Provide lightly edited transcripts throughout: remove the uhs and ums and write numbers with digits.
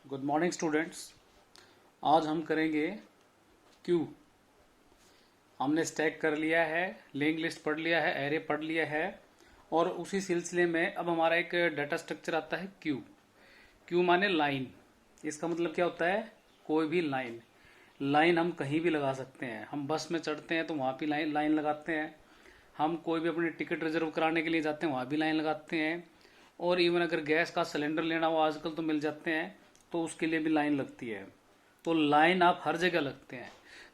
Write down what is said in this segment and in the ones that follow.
Good morning students. आज हम करेंगे क्यू। हमने स्टैक कर लिया है, लिंक लिस्ट पढ़ लिया है, एरे पढ़ लिया है और उसी सिलसिले में अब हमारा एक डाटा स्ट्रक्चर आता है क्यू। क्यू माने लाइन। इसका मतलब क्या होता है? कोई भी लाइन। लाइन हम कहीं भी लगा सकते हैं। हम बस में चढ़ते हैं तो वहाँ भी लाइन लाइन लगाते हैं। हम कोई भी अपनी टिकट रिजर्व कराने के लिए जाते हैं वहाँ भी लाइन लगाते हैं। और इवन अगर गैस का सिलेंडर लेना हो आजकल तो मिल जाते हैं, तो उसके लिए भी लाइन लगती है। तो लाइन आप हर जगह लगते हैं।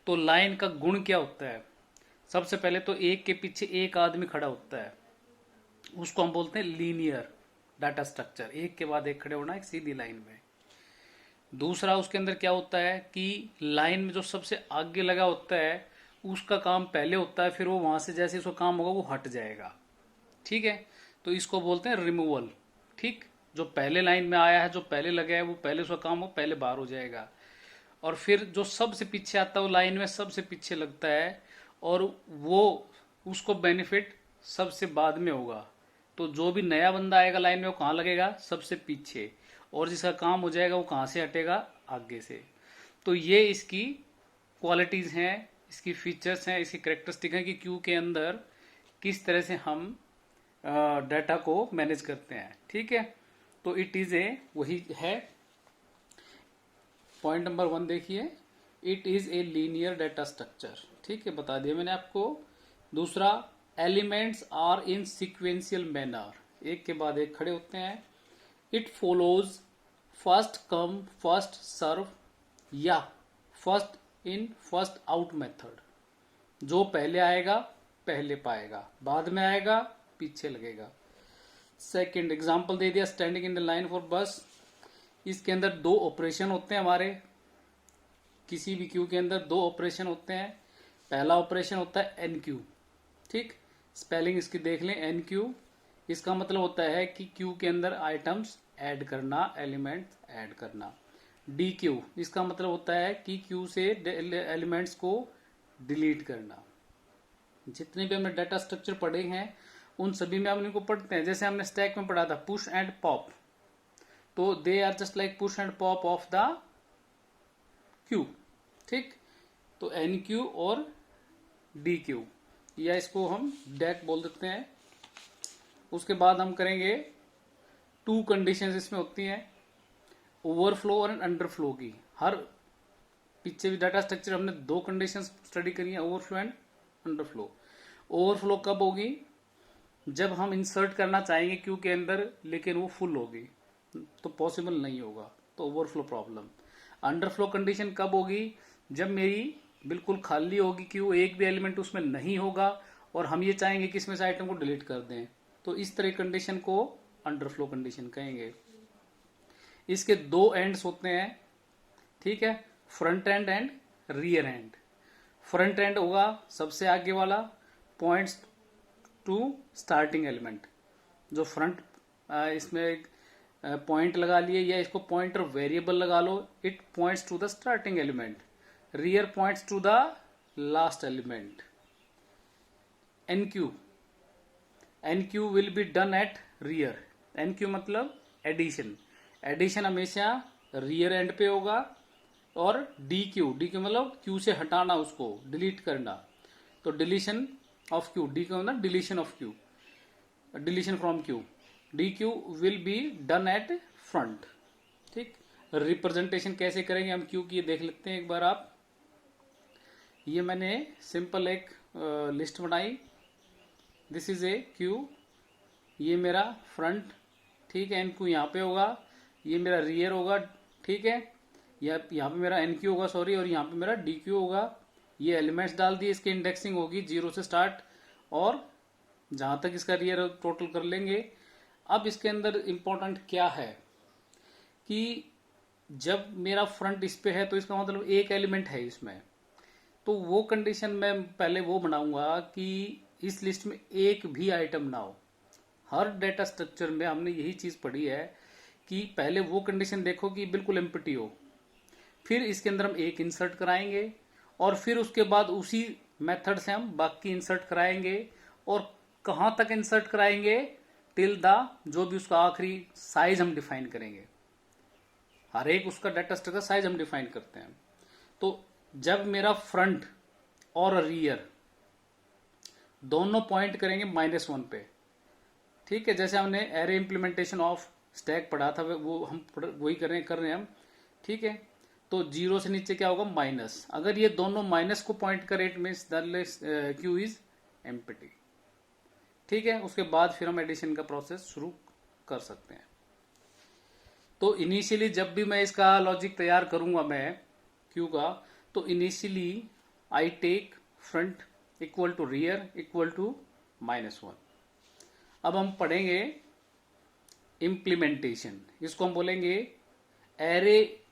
तो लाइन का गुण क्या होता है? सबसे पहले तो एक के पीछे एक आदमी खड़ा होता है, उसको हम बोलते हैं लीनियर डाटा स्ट्रक्चर। एक के बाद एक खड़े होना एक सीधी लाइन में। दूसरा उसके अंदर क्या होता है कि लाइन में जो सबसे आगे लगा होता है उसका काम पहले होता है, फिर वो वहां से जैसे उसका काम होगा वो हट जाएगा। ठीक है, तो इसको बोलते हैं रिमूवल। ठीक, जो पहले लाइन में आया है, जो पहले लगा है, वो पहले उसका काम हो पहले बाहर हो जाएगा। और फिर जो सबसे पीछे आता है वो लाइन में सबसे पीछे लगता है और वो उसको बेनिफिट सबसे बाद में होगा। तो जो भी नया बंदा आएगा लाइन में वो कहाँ लगेगा? सबसे पीछे। और जिसका काम हो जाएगा वो कहाँ से हटेगा? आगे से। तो ये इसकी क्वालिटीज हैं, इसकी फीचर्स हैं, इसकी करेक्टरिस्टिक हैं कि क्यू के अंदर किस तरह से हम डाटा को मैनेज करते हैं। ठीक है, तो इट इज ए वही है। पॉइंट नंबर 1 देखिए, it is a linear data structure. ठीक है, बता दिया मैंने आपको। दूसरा, elements are in sequential manner, एक के बाद एक खड़े होते हैं। It follows first come first serve या first in first out method. जो पहले आएगा पहले पाएगा, बाद में आएगा पीछे लगेगा। सेकंड एग्जांपल दे दिया, standing in the line for बस। इसके अंदर दो ऑपरेशन होते हैं हमारे, किसी भी क्यू के अंदर दो ऑपरेशन होते हैं। पहला ऑपरेशन होता है एन क्यू। ठीक, स्पेलिंग इसकी देख लें, एन क्यू। इसका मतलब होता है कि क्यू के अंदर आइटम्स ऐड करना, एलिमेंट्स ऐड करना। डी क्यू, इसका मतलब होता है कि क्यू से एलिमेंट्स को डिलीट करना। जितने भी हमने डाटा स्ट्रक्चर पढ़े हैं उन सभी में हम इनको पढ़ते हैं। जैसे हमने स्टैक में पढ़ा था पुश एंड पॉप, तो they are just like push and pop of the queue. ठीक, तो एन क्यू और डी क्यू, या इसको हम डैक बोल देते हैं। उसके बाद हम करेंगे टू कंडीशंस इसमें होती हैं, ओवरफ्लो और अंडरफ्लो की। हर पीछे भी डाटा स्ट्रक्चर हमने दो कंडीशंस स्टडी करी है, ओवरफ्लो एंड अंडरफ्लो। ओवरफ्लो कब होगी? जब हम इंसर्ट करना चाहेंगे क्यू के अंदर लेकिन वो फुल होगी, तो पॉसिबल नहीं होगा, तो ओवरफ्लो प्रॉब्लम। अंडरफ्लो कंडीशन कब होगी? जब मेरी बिल्कुल खाली होगी क्यू, एक भी एलिमेंट उसमें नहीं होगा और हम ये चाहेंगे कि इसमें से आइटम को डिलीट कर दें, तो इस तरह कंडीशन को अंडरफ्लो कंडीशन कहेंगे। इसके दो एंड्स होते हैं। ठीक है, front end and rear and. Front end होगा सबसे आगे वाला, पॉइंट्स टू स्टार्टिंग एलिमेंट। जो फ्रंट, इसमें एक पॉइंट लगा लिए या इसको पॉइंटर वेरिएबल लगा लो, it points to the starting element. Rear points to the last element. Enqueue, enqueue will be done at rear. Enqueue मतलब एडिशन। एडिशन हमेशा रियर एंड पे होगा। और डी क्यू, डी क्यू मतलब क्यू से हटाना, उसको डिलीट करना, तो deletion of queue, dequeue मतलब deletion of queue, deletion from queue. Dequeue will be done at front. ठीक, रिप्रेजेंटेशन कैसे करेंगे हम क्यू की, ये देख लेते हैं एक बार आप। ये मैंने सिंपल एक लिस्ट बनाई। दिस इज ए क्यू, ये मेरा फ्रंट। ठीक है, एन क्यू यहाँ पे होगा, ये मेरा रियर होगा। ठीक है, यहाँ पे मेरा एन क्यू होगा, सॉरी, और यहाँ पे मेरा डी क्यू होगा। ये एलिमेंट्स डाल दिए, इसकी इंडेक्सिंग होगी 0 से स्टार्ट और जहां तक इसका रियर टोटल कर लेंगे। अब इसके अंदर इंपॉर्टेंट क्या है कि जब मेरा फ्रंट इस पे है तो इसका मतलब एक एलिमेंट है इसमें, तो वो कंडीशन मैं पहले वो बनाऊंगा कि इस लिस्ट में एक भी आइटम ना हो। हर डेटा स्ट्रक्चर में हमने यही चीज पढ़ी है कि पहले वो कंडीशन देखो कि बिल्कुल एम्प्टी हो, फिर इसके अंदर हम एक इंसर्ट कराएंगे और फिर उसके बाद उसी मेथड से हम बाकी इंसर्ट कराएंगे। और कहां तक इंसर्ट कराएंगे? टिल द, जो भी उसका आखिरी साइज हम डिफाइन करेंगे। हर एक उसका डाटा स्ट्रक्चर साइज हम डिफाइन करते हैं। तो जब मेरा फ्रंट और रियर दोनों पॉइंट करेंगे -1 पे, ठीक है, जैसे हमने एरे इम्प्लीमेंटेशन ऑफ स्टैक पढ़ा था वो हम वही कर रहे हैं हम, ठीक है। तो 0 से नीचे क्या होगा, माइनस। अगर ये दोनों माइनस को पॉइंट करे it means Q is empty, ठीक है। उसके बाद फिर हम एडिशन का प्रोसेस शुरू कर सकते हैं। तो इनिशियली जब भी मैं इसका लॉजिक तैयार करूंगा मैं क्यू का, तो initially I take front equal to rear equal to -1। अब हम पढ़ेंगे इम्प्लीमेंटेशन, इसको हम बोलेंगे एरे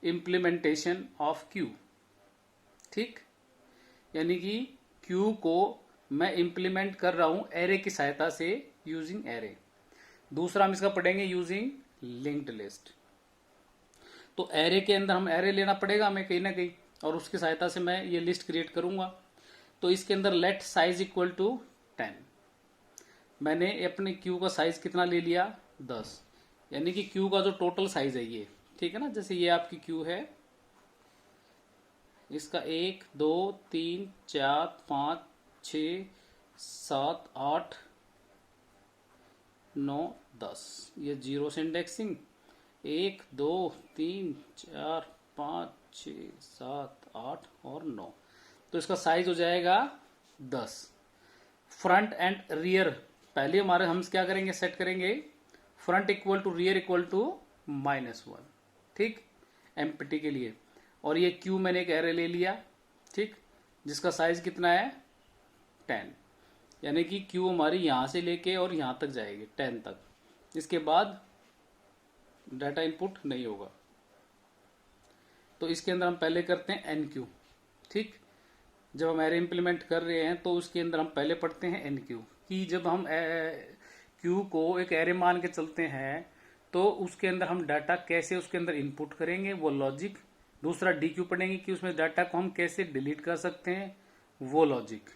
इम्प्लीमेंटेशन ऑफ क्यू, ठीक। यानी कि क्यू को मैं इम्प्लीमेंट कर रहा हूं एरे की सहायता से, यूजिंग एरे। दूसरा हम इसका पढ़ेंगे यूजिंग लिंक्ड लिस्ट। तो एरे के अंदर हम एरे लेना पड़ेगा हमें कहीं ना कहीं, और उसकी सहायता से मैं ये लिस्ट क्रिएट करूंगा। तो इसके अंदर लेट साइज इक्वल टू 10। मैंने अपने क्यू का साइज कितना ले लिया, 10। यानी कि क्यू का जो टोटल साइज है ये, ठीक है ना। जैसे ये आपकी क्यू है, इसका 1 2 3 4 5 6 7 8 9 10, ये 0 से इंडेक्सिंग 1 2 3 4 5 6 7 8 और 9। तो इसका साइज हो जाएगा 10। फ्रंट एंड रियर पहले हमारे हम क्या करेंगे, सेट करेंगे front equal to rear equal to -1, ठीक, एम्प्टी के लिए। और ये क्यू मैंने एक एरे ले लिया, ठीक, जिसका साइज कितना है 10। यानी कि क्यू हमारी यहां से लेके और यहां तक जाएगी 10 तक। इसके बाद डाटा इनपुट नहीं होगा। तो इसके अंदर हम पहले करते हैं एन क्यू, ठीक। जब हम एरे इंप्लीमेंट कर रहे हैं तो उसके अंदर हम पहले पढ़ते हैं एन क्यू कि जब हम क्यू को एक एरे मान के चलते हैं तो उसके अंदर हम डाटा कैसे उसके अंदर इनपुट करेंगे, वो लॉजिक। दूसरा डी क्यू पढ़ेंगे कि उसमें डाटा को हम कैसे डिलीट कर सकते हैं, वो लॉजिक।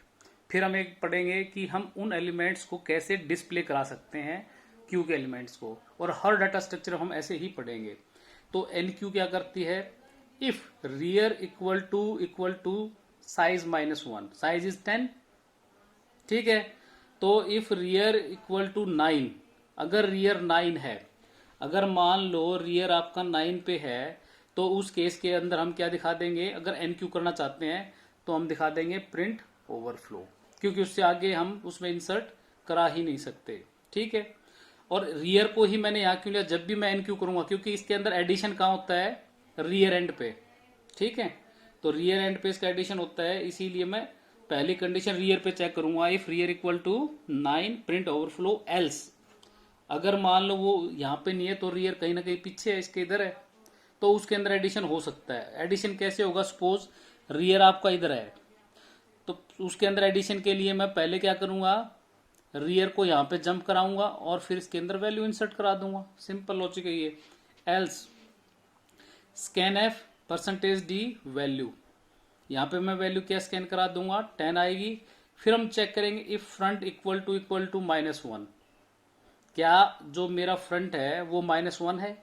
फिर हम एक पढ़ेंगे कि हम उन एलिमेंट्स को कैसे डिस्प्ले करा सकते हैं क्यू के एलिमेंट्स को, और हर डाटा स्ट्रक्चर हम ऐसे ही पढ़ेंगे। तो एन क्यू क्या करती है, if rear equal to size -1, size is 10, ठीक है। तो इफ रियर इक्वल टू 9, अगर रियर 9 है, अगर मान लो रियर आपका 9 पे है, तो उस केस के अंदर हम क्या दिखा देंगे, अगर एन क्यू करना चाहते हैं तो हम दिखा देंगे प्रिंट ओवरफ्लो, क्योंकि उससे आगे हम उसमें इंसर्ट करा ही नहीं सकते, ठीक है। और रियर को ही मैंने यहाँ क्यों लिया, जब भी मैं एन क्यू करूंगा, क्योंकि इसके अंदर एडिशन कहाँ होता है, रियर एंड पे, ठीक है। तो रियर एंड पे इसका एडिशन होता है, इसीलिए मैं पहली कंडीशन रियर पे चेक करूंगा, if rear equal to 9 print overflow else. अगर मान लो वो यहाँ पे नहीं है तो रियर कहीं ना कहीं पीछे है, इसके इधर है, तो उसके अंदर एडिशन हो सकता है। एडिशन कैसे होगा, सपोज रियर आपका इधर है, तो उसके अंदर एडिशन के लिए मैं पहले क्या करूंगा, रियर को यहाँ पे जंप कराऊंगा और फिर इसके अंदर वैल्यू इंसर्ट करा दूंगा। सिंपल लॉजिक है ये। Else scan F %d value, यहाँ पे मैं वैल्यू क्या स्कैन करा दूंगा, 10 आएगी। फिर हम चेक करेंगे इफ फ्रंट इक्वल टू -1, क्या जो मेरा फ्रंट है वो -1 है,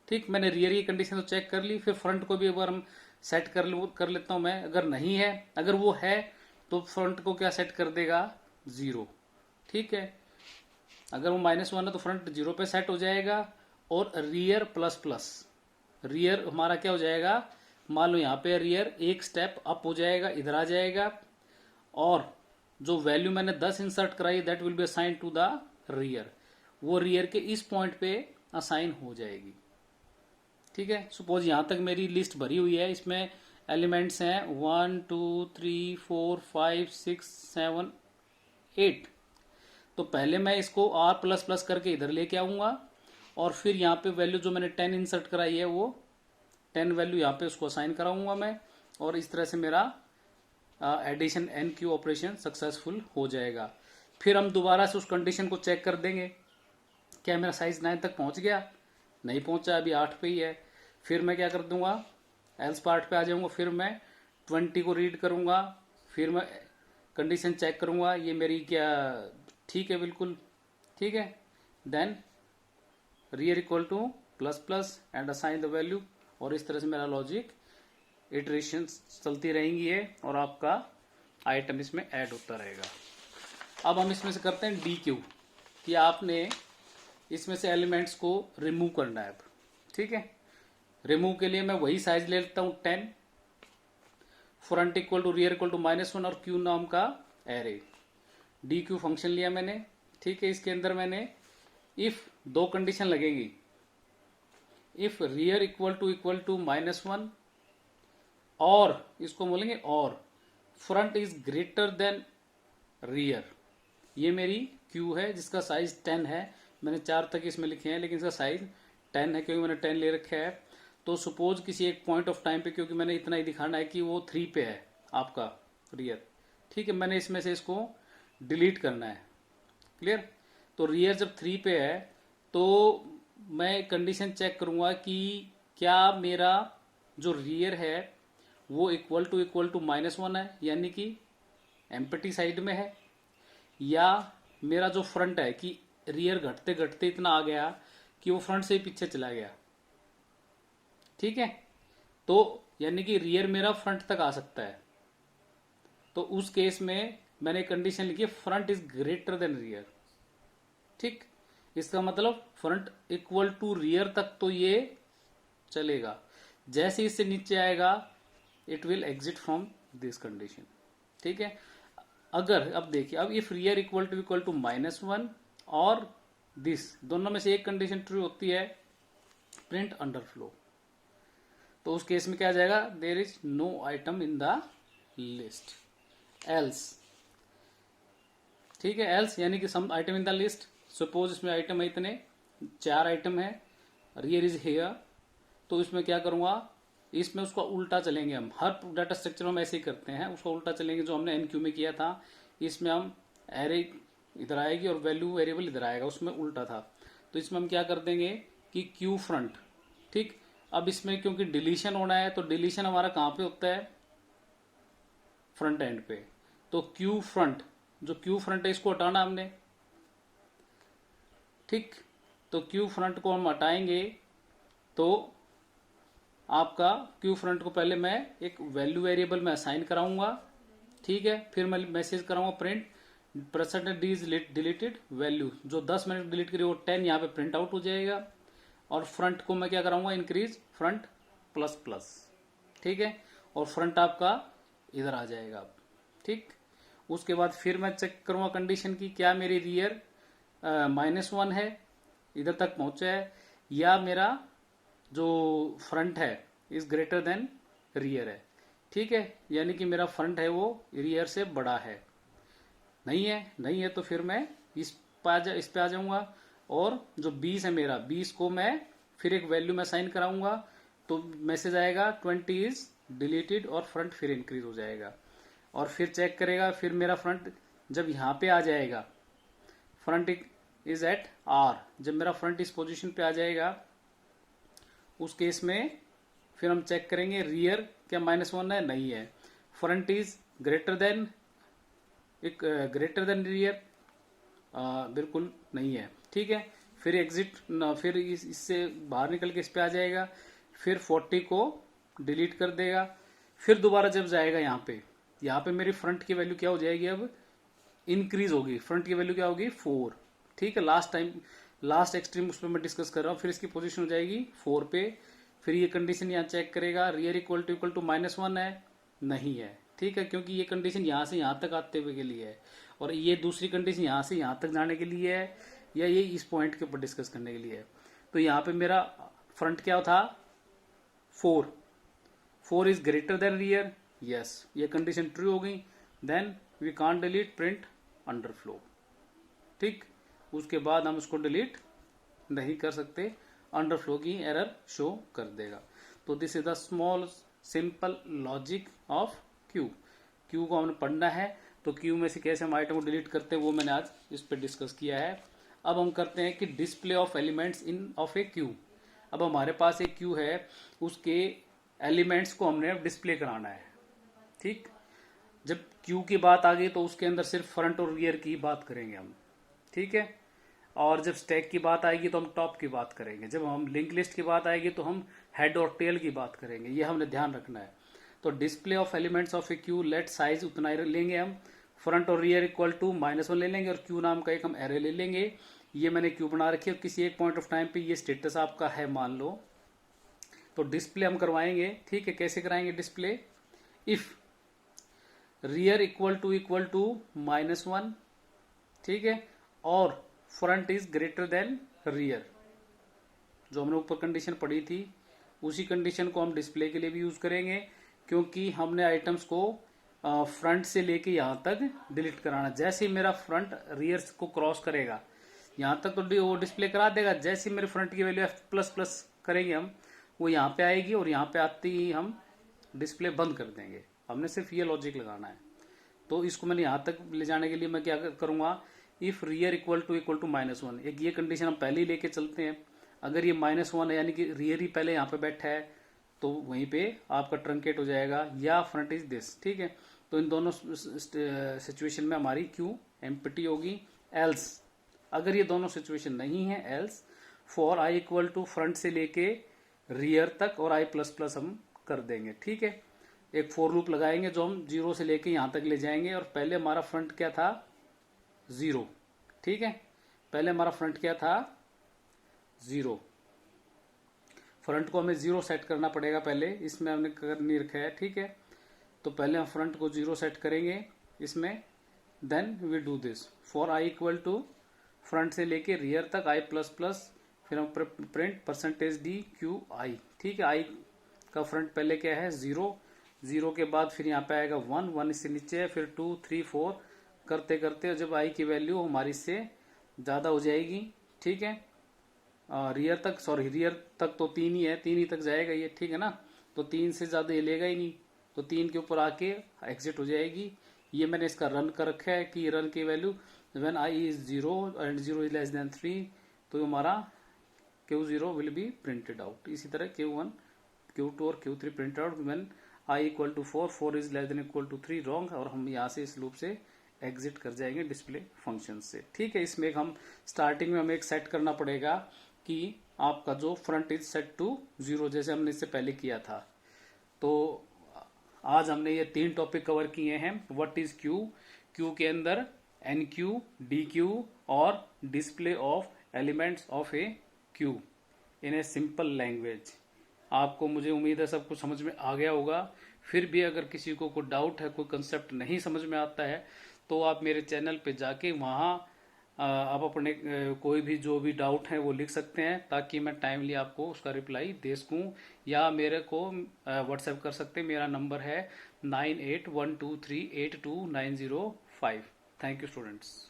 ठीक। मैंने रियर की कंडीशन तो चेक कर ली, फिर फ्रंट को भी एक बार हम सेट कर लेता हूं मैं। अगर नहीं है, अगर वो है तो फ्रंट को क्या सेट कर देगा, 0, ठीक है। अगर वो -1 है तो फ्रंट 0 पे सेट हो जाएगा। और रियर प्लस रियर हमारा क्या हो जाएगा, मान लो यहाँ पे रियर एक स्टेप अप हो जाएगा, इधर आ जाएगा, और जो वैल्यू मैंने 10 इंसर्ट कराई that will be assign to the rear, वो रियर के इस पॉइंट पे असाइन हो जाएगी, ठीक है। सपोज यहां तक मेरी लिस्ट भरी हुई है, इसमें एलिमेंट्स हैं 1 2 3 4 5 6 7 8। तो पहले मैं इसको R++ करके इधर लेके आऊंगा, और फिर यहाँ पे वैल्यू जो मैंने 10 इंसर्ट कराई है वो 10 वैल्यू यहाँ पे उसको असाइन कराऊंगा मैं, और इस तरह से मेरा addition enqueue operation successful हो जाएगा। फिर हम दोबारा से उस कंडीशन को चेक कर देंगे, क्या मेरा साइज 9 तक पहुंच गया, नहीं पहुंचा, अभी 8 पे ही है। फिर मैं क्या कर दूंगा, एल्स पार्ट पे आ जाऊंगा, फिर मैं 20 को रीड करूंगा, फिर मैं कंडीशन चेक करूंगा ये मेरी क्या ठीक है, बिल्कुल ठीक है। Then rear equal to plus plus and assign the value, और इस तरह से मेरा लॉजिक इटरेशन चलती रहेंगी है और आपका आइटम इसमें ऐड होता रहेगा। अब हम इसमें से करते हैं डी क्यू, कि आपने इसमें से एलिमेंट्स को रिमूव करना है। ठीक है, रिमूव के लिए मैं वही साइज ले लेता हूं 10, front equal to rear equal to -1 और क्यू नाम का एरे। डी क्यू फंक्शन लिया मैंने। ठीक है, इसके अंदर मैंने इफ दो कंडीशन लगेगी, इफ रियर इक्वल टू -1 और इसको बोलेंगे और front is greater than rear. ये मेरी क्यू है जिसका साइज 10 है। मैंने 4 तक इसमें लिखे हैं लेकिन इसका साइज 10 है क्योंकि मैंने 10 ले रखा है। तो सपोज किसी एक पॉइंट ऑफ टाइम पे, क्योंकि मैंने इतना ही दिखाना है कि वो 3 पे है आपका रियर। ठीक है, मैंने इसमें से इसको डिलीट करना है। क्लियर? तो रियर जब 3 पे है तो मैं कंडीशन चेक करूंगा कि क्या मेरा जो रियर है वो इक्वल टू -1 है, यानी कि एम्प्टी साइड में है, या मेरा जो फ्रंट है कि रियर घटते घटते इतना आ गया कि वो फ्रंट से ही पीछे चला गया। ठीक है, तो यानी कि रियर मेरा फ्रंट तक आ सकता है। तो उस केस में मैंने कंडीशन लिखी है front is greater than rear. ठीक, इसका मतलब फ्रंट इक्वल टू रियर तक तो ये चलेगा, जैसे इससे नीचे आएगा it will exit from this condition. ठीक है, अगर अब देखिए, अब इफ रियर इक्वल टू -1 और दिस दोनों में से एक कंडीशन ट्रू होती है, प्रिंट अंडरफ्लो, तो उस केस में क्या आ जाएगा, there is no item in the list. Else, ठीक है, एल्स यानी कि some item in the list. Suppose इसमें आइटम है इतने 4 आइटम है, रियर इज हेयर, तो इसमें क्या करूंगा, इसमें उसका उल्टा चलेंगे हम। हर डाटा स्ट्रक्चर में हम ऐसे ही करते हैं, उसका उल्टा चलेंगे। जो हमने एनक्यू में किया था, इसमें हम एरे इधर आएगी और वैल्यू वेरिएबल इधर आएगा, उसमें उल्टा था। तो इसमें हम क्या कर देंगे कि क्यू फ्रंट। ठीक, अब इसमें क्योंकि डिलीशन होना है तो डिलीशन हमारा कहां पे होता है, फ्रंट एंड पे। तो क्यू फ्रंट, जो क्यू फ्रंट है इसको हटाना हमने। ठीक, तो क्यू फ्रंट को हम हटाएंगे तो आपका क्यू फ्रंट को पहले मैं एक वैल्यू वेरिएबल में असाइन कराऊंगा। ठीक है, फिर मैं मैसेज कराऊंगा print % D is deleted value, जो 10 मिनट डिलीट करी वो 10 यहाँ पे प्रिंट आउट हो जाएगा। और फ्रंट को मैं क्या कराऊंगा, इंक्रीज फ्रंट ++। ठीक है, और फ्रंट आपका इधर आ जाएगा। ठीक, उसके बाद फिर मैं चेक करूंगा कंडीशन की, क्या मेरी रियर -1 है, इधर तक पहुंचा है, या मेरा जो फ्रंट है इज ग्रेटर देन रियर है। ठीक है, यानी कि मेरा फ्रंट है वो रियर से बड़ा है। नहीं है, नहीं है तो फिर मैं इस पे आ जाऊंगा। और जो 20 है मेरा, 20 को मैं फिर एक वैल्यू में साइन कराऊंगा, तो मैसेज आएगा 20 इज डिलीटेड और फ्रंट फिर इंक्रीज हो जाएगा। और फिर चेक करेगा, फिर मेरा फ्रंट जब यहाँ पे आ जाएगा, फ्रंट इज एट R, जब मेरा फ्रंट इस पोजीशन पे आ जाएगा, उस केस में फिर हम चेक करेंगे रियर क्या -1 है, नहीं है। Front is greater than rear, बिल्कुल नहीं है। ठीक है, फिर एग्जिट, फिर इससे बाहर निकल के इस पे आ जाएगा, फिर 40 को डिलीट कर देगा। फिर दोबारा जब जाएगा यहाँ पे मेरी फ्रंट की वैल्यू क्या हो जाएगी, अब इंक्रीज होगी। फ्रंट की वैल्यू क्या होगी, 4। ठीक है, लास्ट एक्सट्रीम उस पर मैं डिस्कस कर रहा हूँ। फिर इसकी पोजीशन हो जाएगी 4 पे। फिर ये कंडीशन यहाँ चेक करेगा, रियर इक्वल टू -1 है, नहीं है। ठीक है, क्योंकि ये कंडीशन यहाँ से यहाँ तक आते हुए के लिए है, और ये दूसरी कंडीशन यहाँ से यहाँ तक जाने के लिए है, या ये इस पॉइंट के ऊपर डिस्कस करने के लिए है। तो यहाँ पे मेरा फ्रंट क्या था, 4 is greater than rear, yes, ये कंडीशन ट्रू हो गई। Then we can't delete print underflow. ठीक, उसके बाद हम उसको डिलीट नहीं कर सकते, अंडरफ्लो की एरर शो कर देगा। तो this is the small simple logic of Q. Q को हमने पढ़ना है, तो क्यू में से कैसे हम आइटम को डिलीट करते हैं वो मैंने आज इस पर डिस्कस किया है। अब हम करते हैं कि display of elements in of a Q. अब हमारे पास एक क्यू है, उसके एलिमेंट्स को हमने डिस्प्ले कराना है। ठीक, जब क्यू की बात आ गई तो उसके अंदर सिर्फ फ्रंट और रियर की बात करेंगे हम। ठीक है, और जब स्टैक की बात आएगी तो हम टॉप की बात करेंगे, जब हम लिंक लिस्ट की बात आएगी तो हम हेड और टेल की बात करेंगे, ये हमने ध्यान रखना है। तो display of elements of a queue, let size उतना ही लेंगे हम, फ्रंट और रियर इक्वल टू -1 ले लेंगे, और क्यू नाम का एक हम एरे ले लेंगे। ये मैंने क्यू बना रखी है, किसी एक पॉइंट ऑफ टाइम पे ये स्टेटस आपका है मान लो, तो डिस्प्ले हम करवाएंगे। ठीक है, कैसे कराएंगे display? If rear equal to -1, ठीक है, और front is greater than rear, जो हमने ऊपर कंडीशन पढ़ी थी उसी कंडीशन को हम डिस्प्ले के लिए भी यूज करेंगे, क्योंकि हमने आइटम्स को फ्रंट से लेके यहाँ तक डिलीट कराना। जैसे ही मेरा फ्रंट रियर को क्रॉस करेगा यहाँ तक तो वो डिस्प्ले करा देगा, जैसे ही मेरे फ्रंट की वैल्यू F++ करेंगे हम, वो यहाँ पे आएगी और यहाँ पे आते ही हम डिस्प्ले बंद कर देंगे। हमने सिर्फ ये लॉजिक लगाना है। तो इसको मैंने यहाँ तक ले जाने के लिए मैं क्या करूंगा, इफ रियर इक्वल टू -1, एक ये कंडीशन हम पहले ही लेके चलते हैं। अगर ये -1 है यानी कि रियर ही पहले यहाँ पे बैठा है, तो वहीं पे आपका ट्रंकेट हो जाएगा, या फ्रंट इज दिस। ठीक है, तो इन दोनों सिचुएशन में हमारी क्यू एम्प्टी होगी। एल्स, अगर ये दोनों सिचुएशन नहीं है, else for I equal to front से लेके रियर तक और I++ हम कर देंगे। ठीक है, एक फॉर लूप लगाएंगे जो हम 0 से लेके यहां तक ले जाएंगे, और पहले हमारा फ्रंट क्या था, 0। ठीक है, पहले हमारा फ्रंट क्या था, 0। फ्रंट को हमें 0 सेट करना पड़ेगा पहले, इसमें हमने कर नहीं रखा है। ठीक है, तो पहले हम फ्रंट को 0 सेट करेंगे इसमें, then we do this for I equal to front से लेके रियर तक I++, फिर हम प्रिंट %DQI। ठीक है, आई का फ्रंट पहले क्या है, 0 के बाद फिर यहाँ पे आएगा 1 इससे नीचे है, फिर 2 3 4 करते करते जब आई की वैल्यू हमारी से ज्यादा हो जाएगी, ठीक है, रियर तक तो 3 ही है, 3 ही तक जाएगा ये। ठीक है ना, तो 3 से ज्यादा ये लेगा ही नहीं, तो 3 के ऊपर आके एग्जिट हो जाएगी। ये मैंने इसका रन कर रखा है कि रन की value when i is 0 and 0 is less then 3, तो हमारा Q0 will be printed out. इसी तरह Q1 Q2 और Q3 print out when i equal to 4 is less than equal to 3 wrong, और हम यहाँ से इस लूप से एग्जिट कर जाएंगे डिस्प्ले फंक्शन से। ठीक है, इसमें हम स्टार्टिंग में हमें एक सेट करना पड़ेगा कि आपका जो फ्रंट इज सेट टू 0, जैसे हमने इससे पहले किया था। तो आज हमने ये 3 टॉपिक कवर किए हैं। व्हाट इज क्यू, क्यू के अंदर NQ, DQ और display of elements of a Q in a simple language. आपको, मुझे उम्मीद है सब कुछ समझ में आ गया होगा। फिर भी अगर किसी को कोई डाउट है, कोई कंसेप्ट नहीं समझ में आता है, तो आप मेरे चैनल पे जाके वहाँ आप अपने कोई भी जो भी डाउट है वो लिख सकते हैं, ताकि मैं टाइमली आपको उसका रिप्लाई दे सकूं, या मेरे को व्हाट्सएप कर सकते हैं। मेरा नंबर है 9812382905। Thank you students.